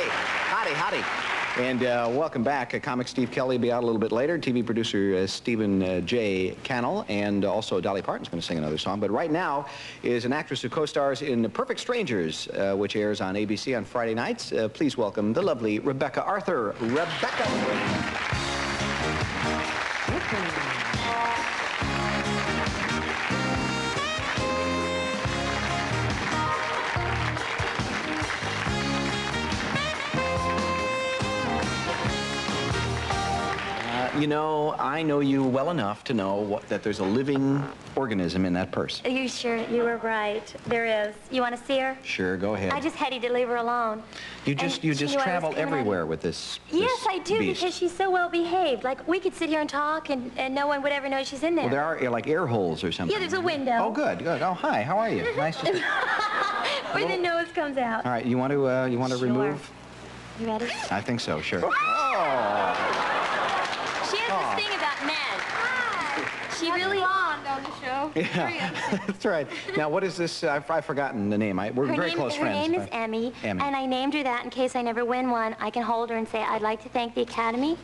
Howdy. And welcome back. Comic Steve Kelly will be out a little bit later. TV producer Stephen J. Cannell, and also Dolly Parton's going to sing another song. But right now is an actress who co-stars in Perfect Strangers, which airs on ABC on Friday nights. Please welcome the lovely Rebeca Arthur. Rebeca. You know, I know you well enough to know that there's a living organism in that purse. Are you sure? You were right. There is. You want to see her? Sure, go ahead. I just had to leave her alone. You just travel everywhere with this Yes, I do, beast. because she's so well behaved. Like, we could sit here and talk, and no one would ever know she's in there. Well, there are like air holes or something. Yeah, there's a window. Oh, good. Oh, hi. How are you? Nice to see you. Where the nose comes out. All right, you want to Sure. remove? You ready? I think so. Sure. Oh. She has this thing about men. She really blonde on the show. Yeah, that's right. Now, what is this? I've forgotten the name. We're very close friends. Her name is Emmy, and I named her that in case I never win one. I can hold her and say, I'd like to thank the Academy.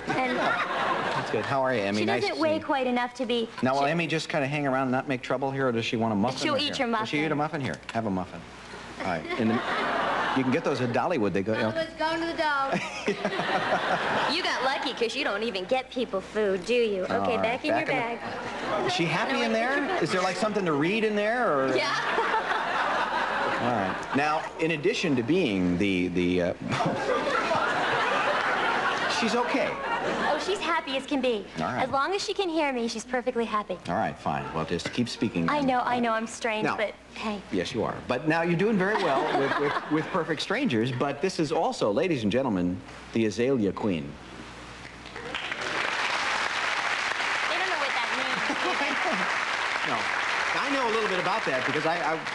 And that's good. How are you, Emmy? She nice doesn't weigh quite enough to be... Now, will Emmy just kind of hang around and not make trouble here, or does she want a muffin? She'll eat your muffin. Does she eat a muffin? Here, have a muffin. All right. You can get those at Dollywood. They go. Let's go to the dog. You got lucky because you don't even get people food, do you? Okay, back in your bag. Is she happy in there? Is there like something to read in there, or? Yeah. All right. Now, in addition to being the she's okay. Oh, she's happy as can be. All right. As long as she can hear me, she's perfectly happy. All right, fine. Well, just keep speaking. I know, I'm strange, now, but hey. Yes, you are. But now you're doing very well with Perfect Strangers, but this is also, ladies and gentlemen, the Azalea Queen. They don't know what that means. No. I know a little bit about that because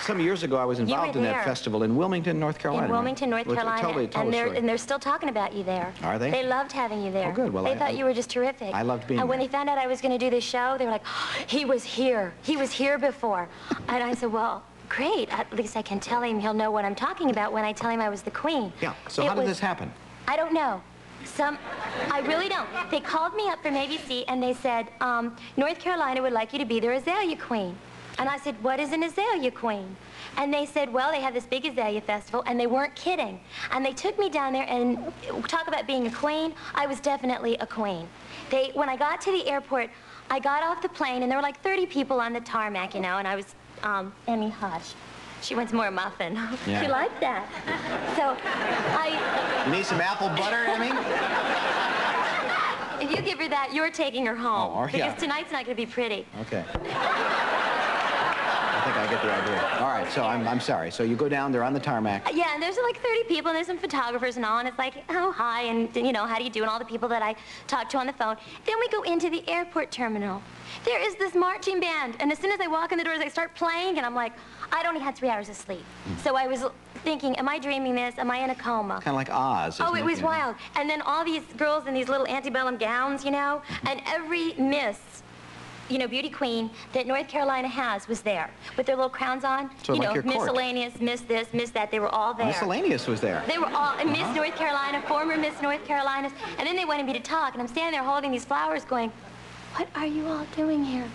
some years ago I was involved in that festival in Wilmington, North Carolina. In Wilmington, North Carolina. Tell and they're still talking about you there. Are they? They loved having you there. Oh, good. Well, they thought you were just terrific. I loved being And when there. they found out I was going to do this show, they were like, oh, he was here. He was here before. And I said, well, great. At least I can tell him he'll know what I'm talking about when I tell him I was the queen. Yeah. So how did this happen? I don't know. I really don't. They called me up from ABC and they said, North Carolina would like you to be their Azalea Queen. And I said, what is an Azalea Queen? And they said, well, they have this big Azalea festival, and they weren't kidding. And they took me down there, and talk about being a queen, I was definitely a queen. When I got to the airport, I got off the plane, and there were like 30 people on the tarmac, you know, and I was, Emmy, hush. She wants more muffin. Yeah. She liked that. So You need some apple butter, Emmy? if you give her that, you're taking her home. Oh, yeah. Because tonight's not going to be pretty. Okay. I think I get the idea. All right, so I'm sorry. So you go down there on the tarmac. Yeah, and there's like 30 people, and there's some photographers and all, and it's like, oh, hi, and, you know, how do you do, and all the people that I talked to on the phone. Then we go into the airport terminal. There is this marching band, and as soon as I walk in the doors, they start playing, and I'm like, I'd only had 3 hours of sleep. So I was thinking, am I dreaming this? Am I in a coma? Kind of like Oz, Oh, it was wild. And then all these girls in these little antebellum gowns, you know, and every miss, you know, beauty queen that North Carolina has was there with their little crowns on. So you like know, your court. Miscellaneous, Miss this, Miss that. They were all there. Miscellaneous was there. They were all Miss North Carolina, former Miss North Carolina, and then they wanted me to talk, and I'm standing there holding these flowers, going, what are you all doing here?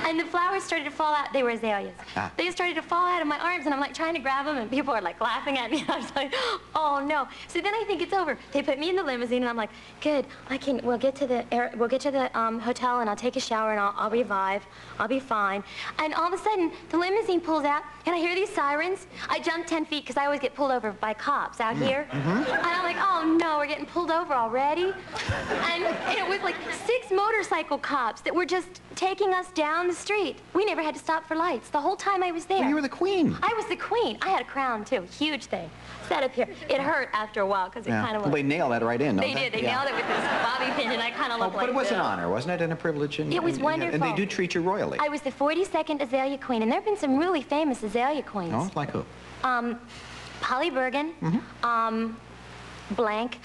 And the flowers started to fall out. They were azaleas. They started to fall out of my arms, and I'm like trying to grab them, and people are like laughing at me. And I was like, oh no. So then I think it's over. They put me in the limousine, and I'm like, good. We'll get to the hotel, and I'll take a shower, and I'll revive. I'll be fine. And all of a sudden, the limousine pulls out, and I hear these sirens. I jumped 10 feet because I always get pulled over by cops out here. And I'm like, oh no, we're getting pulled over already. And it was like 6 motorcycle cops that were just taking us down the street. We never had to stop for lights the whole time I was there. Well, you were the queen. I was the queen. I had a crown, too. Huge thing. Sat up here. It hurt after a while because it kind of was. Well, they nailed that right in, don't they? They did. They nailed it with this bobby pin, and I kind of looked like But it was an honor, wasn't it? And a privilege. And, it was wonderful. And they do treat you royally. I was the 42nd Azalea Queen, and there have been some really famous Azalea Queens. Oh, like who? Polly Bergen, blank,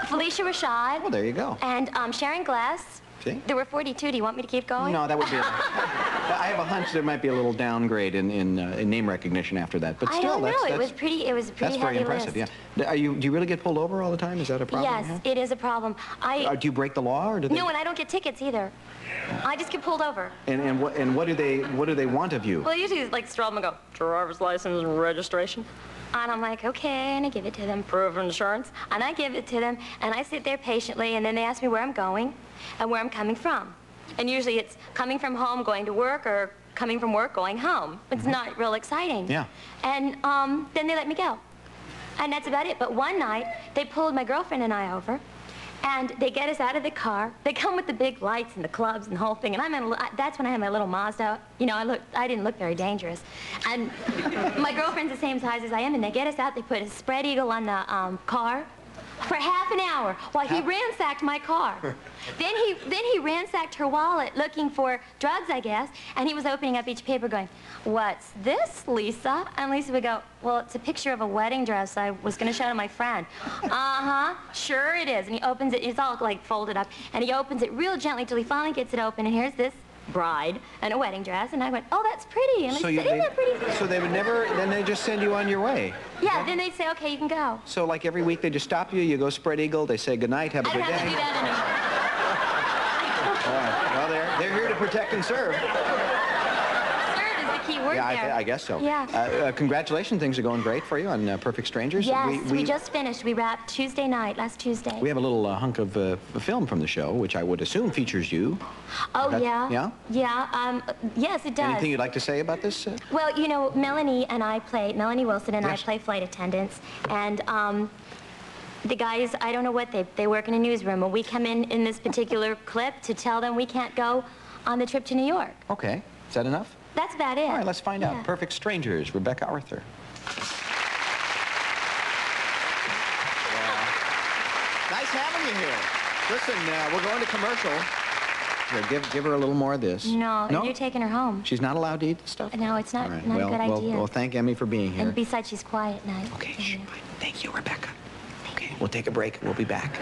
Felicia Rashad. Well, there you go. And Sharon Glass. See? There were 42. Do you want me to keep going? No, that would be... I have a hunch there might be a little downgrade in name recognition after that, but still, I don't know. that's It was a pretty that's very heavy impressive. list. Yeah. Do you really get pulled over all the time? Is that a problem? Yes, it is a problem. Do you break the law, or do they? No, and I don't get tickets either. I just get pulled over. And what do they want of you? Well, usually like straw them and go, driver's license and registration. And I'm like, okay, and I give it to them. Proof of insurance. And I give it to them, and I sit there patiently, and then they ask me where I'm going and where I'm coming from. And usually it's coming from home, going to work, or coming from work, going home. It's not real exciting. Yeah. And then they let me go. And that's about it. But one night, they pulled my girlfriend and I over, and they get us out of the car. They come with the big lights and the clubs and the whole thing. And that's when I had my little Mazda. You know, I didn't look very dangerous. And my girlfriend's the same size as I am, and they get us out. They put a spread eagle on the car for half an hour while he ransacked my car. Then he ransacked her wallet looking for drugs, I guess, and he was opening up each paper going, "What's this, Lisa?" And Lisa would go, "Well, it's a picture of a wedding dress I was going to show to my friend." "Uh-huh, sure it is." And he opens it, it's all like folded up, and he opens it real gently till he finally gets it open, and here's this bride and a wedding dress, and I went, "Oh, that's pretty." And I said, "Isn't that pretty?" So they would never, then they just send you on your way. Yeah, then they'd say, "Okay, you can go." So like every week they just stop you, you go spread eagle, they say goodnight, have a I good don't day. have to do that anymore. All right. Well, they're here to protect and serve. Serve is the key word there. I guess so. Yeah. Congratulations, things are going great for you on Perfect Strangers. Yes, we just finished. We wrapped Tuesday night, last Tuesday. We have a little hunk of film from the show, which I would assume features you. Oh, yeah? Yeah? Yeah, yes, it does. Anything you'd like to say about this? Well, you know, Melanie Wilson and Yes. I play flight attendants, and the guys, I don't know what, they work in a newsroom, and we come in this particular clip to tell them we can't go on the trip to New York. Okay. Is that enough? That's about it. All right, let's find out. Perfect Strangers, Rebeca Arthur. Nice having you here. Listen, we're going to commercial. Here, give her a little more of this. No, you're taking her home. She's not allowed to eat the stuff? No, it's not, All right. not a good idea. Well, thank Emmy for being here. And besides, she's quiet at night. Okay, fine. Thank you, Rebecca. Okay, we'll take a break. We'll be back.